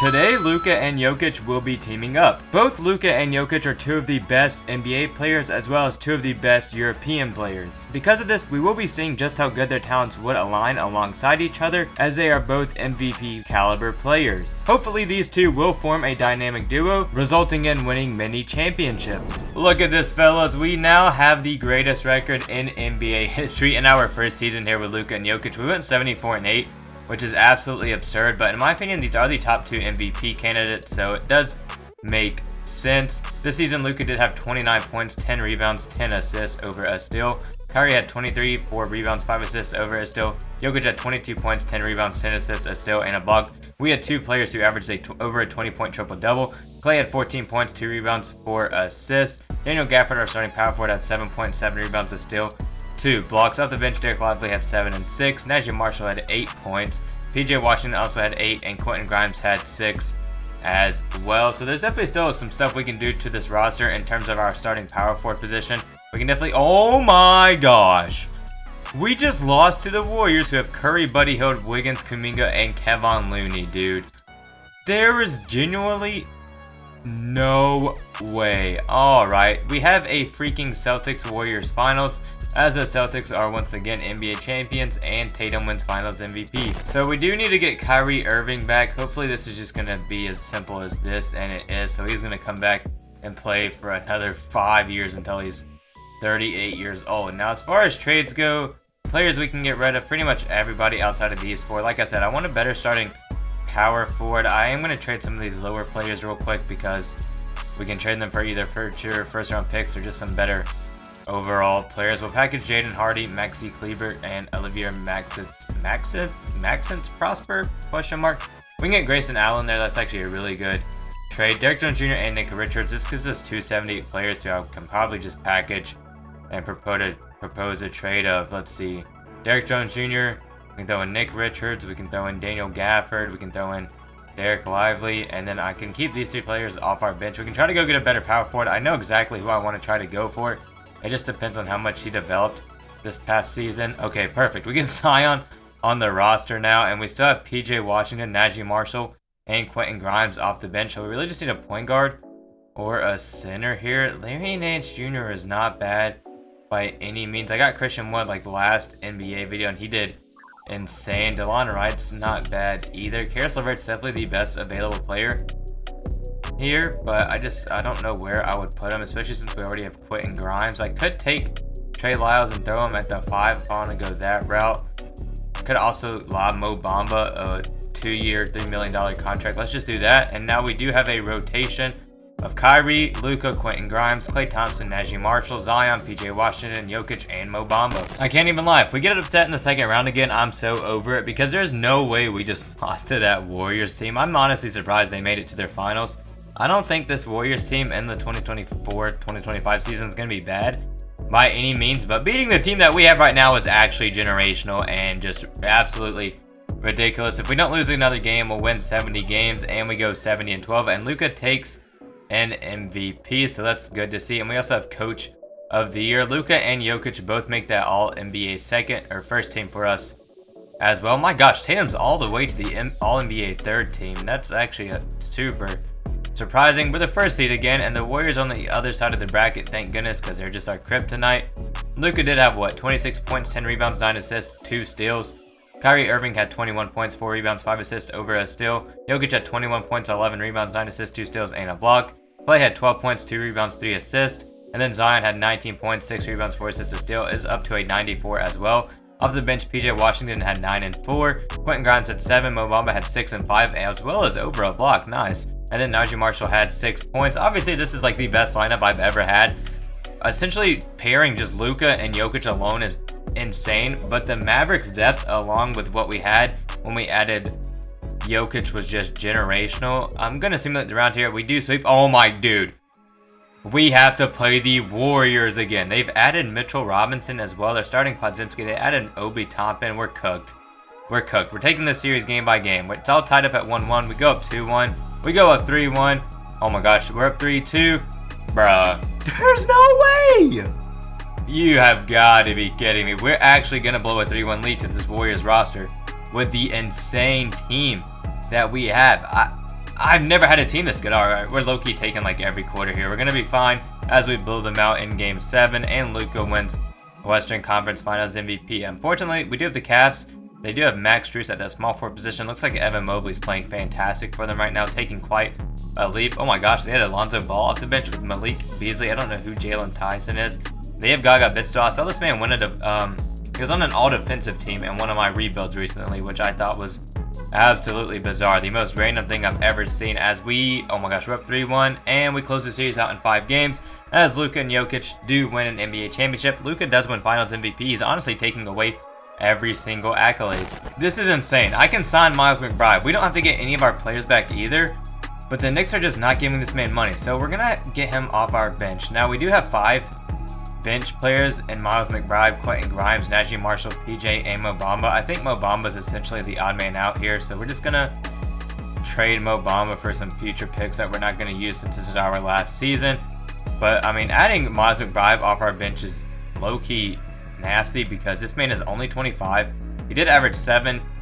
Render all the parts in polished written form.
Today, Luka and Jokic will be teaming up. Both Luka and Jokic are two of the best NBA players as well as two of the best European players. Because of this, we will be seeing just how good their talents would align alongside each other, as they are both MVP caliber players. Hopefully these two will form a dynamic duo, resulting in winning many championships. Look at this, fellas. We now have the greatest record in NBA history in our first season here with Luka and Jokic. We went 74-8. Which is absolutely absurd, but in my opinion, these are the top two MVP candidates, so it does make sense. This season, Luka did have 29 points, 10 rebounds, 10 assists over a steal. Kyrie had 23, 4 rebounds, 5 assists over a steal. Jokic had 22 points, 10 rebounds, 10 assists, a steal, and a block. We had two players who averaged over a 20-point triple-double. Klay had 14 points, 2 rebounds, 4 assists. Daniel Gafford, our starting power forward, had 7.7 rebounds, a steal. 2 blocks. Off the bench, Derek Lively had 7 and 6. Naji Marshall had 8 points. PJ Washington also had 8, and Quentin Grimes had 6 as well. So there's definitely still some stuff we can do to this roster in terms of our starting power forward position. We can definitely... Oh my gosh! We just lost to the Warriors, who have Curry, Buddy Hield, Wiggins, Kuminga, and Kevon Looney, dude. There is genuinely no way. Alright, we have a freaking Celtics-Warriors finals, as the Celtics are once again NBA champions and Tatum wins finals MVP. So we do need to get Kyrie Irving back. Hopefully this is just going to be as simple as this, and it is. So he's going to come back and play for another 5 years until he's 38 years old. Now as far as trades go, players we can get rid of pretty much everybody outside of these four. Like I said, I want a better starting power forward. I am going to trade some of these lower players real quick because we can trade them for either future first round picks or just some better overall players. We'll package Jaden Hardy, Maxi Kleber, and Olivier Maxence Prosper, question mark. We can get Grayson Allen there. That's actually a really good trade. Derek Jones Jr. and Nick Richards. This gives us 278 players who I can probably just package and propose a trade of, let's see, Derek Jones Jr. We can throw in Nick Richards. We can throw in Daniel Gafford. We can throw in Derek Lively, and then I can keep these 3 players off our bench. We can try to go get a better power forward. I know exactly who I want to try to go for. It just depends on how much he developed this past season. Okay, perfect. We get Zion on the roster now, and we still have PJ Washington, Naji Marshall, and Quentin Grimes off the bench. So we really just need a point guard or a center here. Larry Nance Jr. is not bad by any means. I got Christian Wood like the last NBA video, and he did insane. Delon Wright's not bad either. Caris LeVert's definitely the best available player here, but I don't know where I would put him, especially since we already have Quentin Grimes. I could take Trey Lyles and throw him at the 5 if I want to go that route. Could also lob Mo Bamba a 2-year, $3 million contract. Let's just do that. And now we do have a rotation of Kyrie, Luka, Quentin Grimes, Klay Thompson, Naji Marshall, Zion, PJ Washington, Jokic, and Mo Bamba. I can't even lie. If we get upset in the second round again, I'm so over it because there's no way we just lost to that Warriors team. I'm honestly surprised they made it to their finals. I don't think this Warriors team in the 2024-2025 season is going to be bad by any means, but beating the team that we have right now is actually generational and just absolutely ridiculous. If we don't lose another game, we'll win 70 games and we go 70-12, and Luka takes an MVP, so that's good to see. And we also have Coach of the Year. Luka and Jokic both make that All-NBA second or first team for us as well. My gosh, Tatum's all the way to the All-NBA third team. That's actually a super surprising. We're the first seed again, and the Warriors on the other side of the bracket, thank goodness, because they're just our kryptonite. Luka did have, 26 points, 10 rebounds, 9 assists, 2 steals. Kyrie Irving had 21 points, 4 rebounds, 5 assists over a steal. Jokic had 21 points, 11 rebounds, 9 assists, 2 steals, and a block. Klay had 12 points, 2 rebounds, 3 assists. And then Zion had 19 points, 6 rebounds, 4 assists, a steal, is up to a 94 as well. Off the bench, PJ Washington had 9 and 4. Quentin Grimes had 7. Mo Bamba had 6 and 5, as well as over a block. Nice. And then Naji Marshall had 6 points. Obviously, this is like the best lineup I've ever had. Essentially, pairing just Luka and Jokic alone is insane. But the Mavericks' depth, along with what we had when we added Jokic, was just generational. I'm going to simulate the round here. We do sweep. Oh my dude. We have to play the Warriors again. They've added Mitchell Robinson as well. They're starting Podziemski. They added Obi Toppin. We're cooked. We're cooked. We're taking this series game by game. It's all tied up at 1-1. We go up 2-1. We go up 3-1. Oh my gosh. We're up 3-2. Bruh. There's no way. You have got to be kidding me. We're actually going to blow a 3-1 lead to this Warriors roster with the insane team that we have. I've never had a team this good. Alright, we're low-key taking like every quarter here. We're going to be fine as we blow them out in Game 7, and Luka wins Western Conference Finals MVP. Unfortunately, we do have the Cavs. They do have Max Strus at that small forward position. Looks like Evan Mobley's playing fantastic for them right now, taking quite a leap. Oh my gosh, they had Alonzo Ball off the bench with Malik Beasley. I don't know who Jalen Tyson is. They have Gaga Bitstow. I saw this man win he was on an all-defensive team in one of my rebuilds recently, which I thought was absolutely bizarre. The most random thing I've ever seen as we, oh my gosh, we're up 3-1, and we close the series out in 5 games as Luka and Jokic do win an NBA championship. Luka does win Finals MVP. He's honestly taking away every single accolade. This is insane. I can sign Miles McBride. We don't have to get any of our players back either, but the Knicks are just not giving this man money, so we're gonna get him off our bench. Now, we do have 5 bench players in Miles McBride, Quentin Grimes, Najee Marshall, PJ, and Mo Bamba. I think Mo Bamba is essentially the odd man out here, so we're just gonna trade Mo Bamba for some future picks that we're not gonna use since this is our last season. But I mean, adding Miles McBride off our bench is low-key nasty because this man is only 25. He did average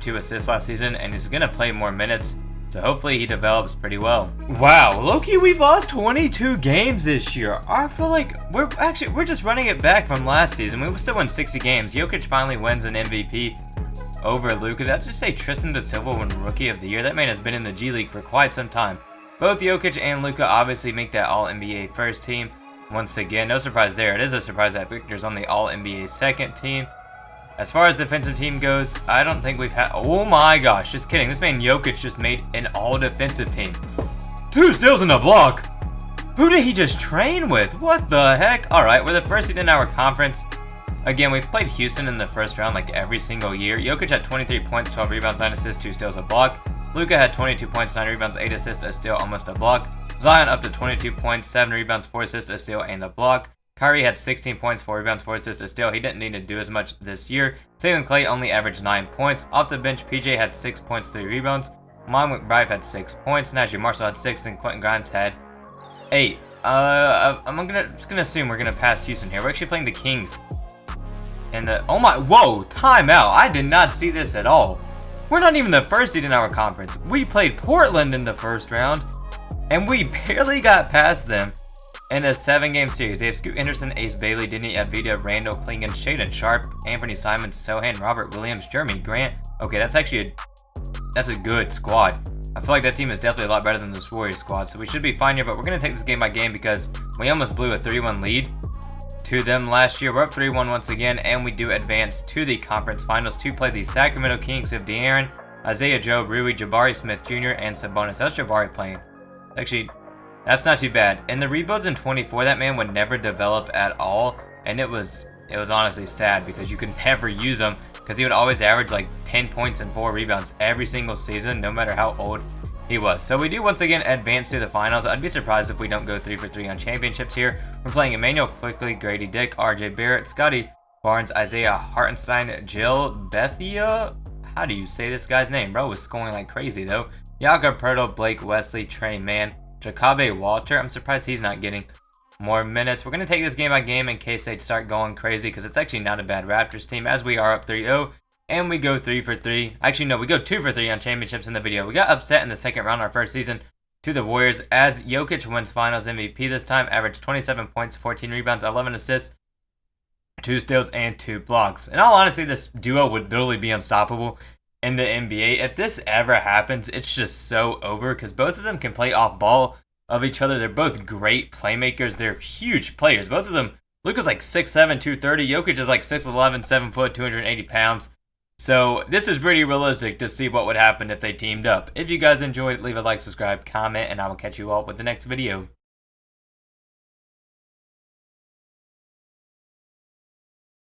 2 assists last season, and he's gonna play more minutes. So hopefully he develops pretty well. Wow, low-key, we've lost 22 games this year. I feel like we're just running it back from last season. We still won 60 games. Jokic finally wins an MVP over Luka. That's just say Tristan da Silva won Rookie of the Year. That man has been in the G League for quite some time. Both Jokic and Luka obviously make that All-NBA first team. Once again, no surprise there. It is a surprise that Victor's on the All-NBA second team. As far as defensive team goes, I don't think we've had... Oh my gosh, just kidding. This man Jokic just made an all-defensive team. 2 steals and a block. Who did he just train with? What the heck? Alright, we're the first seed in our conference. Again, we've played Houston in the first round like every single year. Jokic had 23 points, 12 rebounds, 9 assists, 2 steals, a block. Luka had 22 points, 9 rebounds, 8 assists, a steal, almost a block. Zion up to 22 points, 7 rebounds, 4 assists, a steal, and a block. Kyrie had 16 points, 4 rebounds, 4 assists, a steal. He didn't need to do as much this year. Stephen Clay only averaged 9 points. Off the bench, PJ had 6 points, 3 rebounds. Miles McBride had 6 points. Najee Marshall had 6, and Quentin Grimes had 8. I'm just gonna assume we're gonna pass Houston here. We're actually playing the Kings. And oh my, whoa, timeout. I did not see this at all. We're not even the first seed in our conference. We played Portland in the first round, and we barely got past them. In a 7-game series, they have Scoot Henderson, Ace Bailey, Denny Avdija, Randall Clingan, Shaedon Sharpe, Anthony Simons, Sohan, Robert Williams, Jeremy Grant. Okay, that's a good squad. I feel like that team is definitely a lot better than this Warriors squad, so we should be fine here, but we're going to take this game by game because we almost blew a 3-1 lead to them last year. We're up 3-1 once again, and we do advance to the conference finals to play the Sacramento Kings of De'Aaron, Isaiah Joe, Rui, Jabari Smith Jr., and Sabonis. That's Jabari playing. Actually, that's not too bad. In the rebuilds in 24, that man would never develop at all, and it was honestly sad because you could never use him because he would always average like 10 points and 4 rebounds every single season, no matter how old he was. So we do once again advance to the finals. I'd be surprised if we don't go 3 for 3 on championships here. We're playing Emmanuel Quickley, Grady Dick, RJ Barrett, Scotty Barnes, Isaiah Hartenstein, Jill Bethia. How do you say this guy's name? Bro was scoring like crazy though. Jakob Poeltl, Blake Wesley, Trey Mann, Jakobe Walter. I'm surprised he's not getting more minutes. We're going to take this game by game in case they start going crazy because it's actually not a bad Raptors team as we are up 3-0 and we go 3 for 3. Actually, no, we go 2 for 3 on championships in the video. We got upset in the second round our first season to the Warriors as Jokic wins Finals MVP this time, averaged 27 points, 14 rebounds, 11 assists, 2 steals, and 2 blocks. In all honesty, this duo would literally be unstoppable in the NBA. If this ever happens, it's just so over because both of them can play off ball of each other. They're both great playmakers. They're huge players. Both of them, Luka's like 6'7", 230. Jokic is like 6'11", 7 foot, 280 pounds. So this is pretty realistic to see what would happen if they teamed up. If you guys enjoyed, leave a like, subscribe, comment, and I will catch you all with the next video.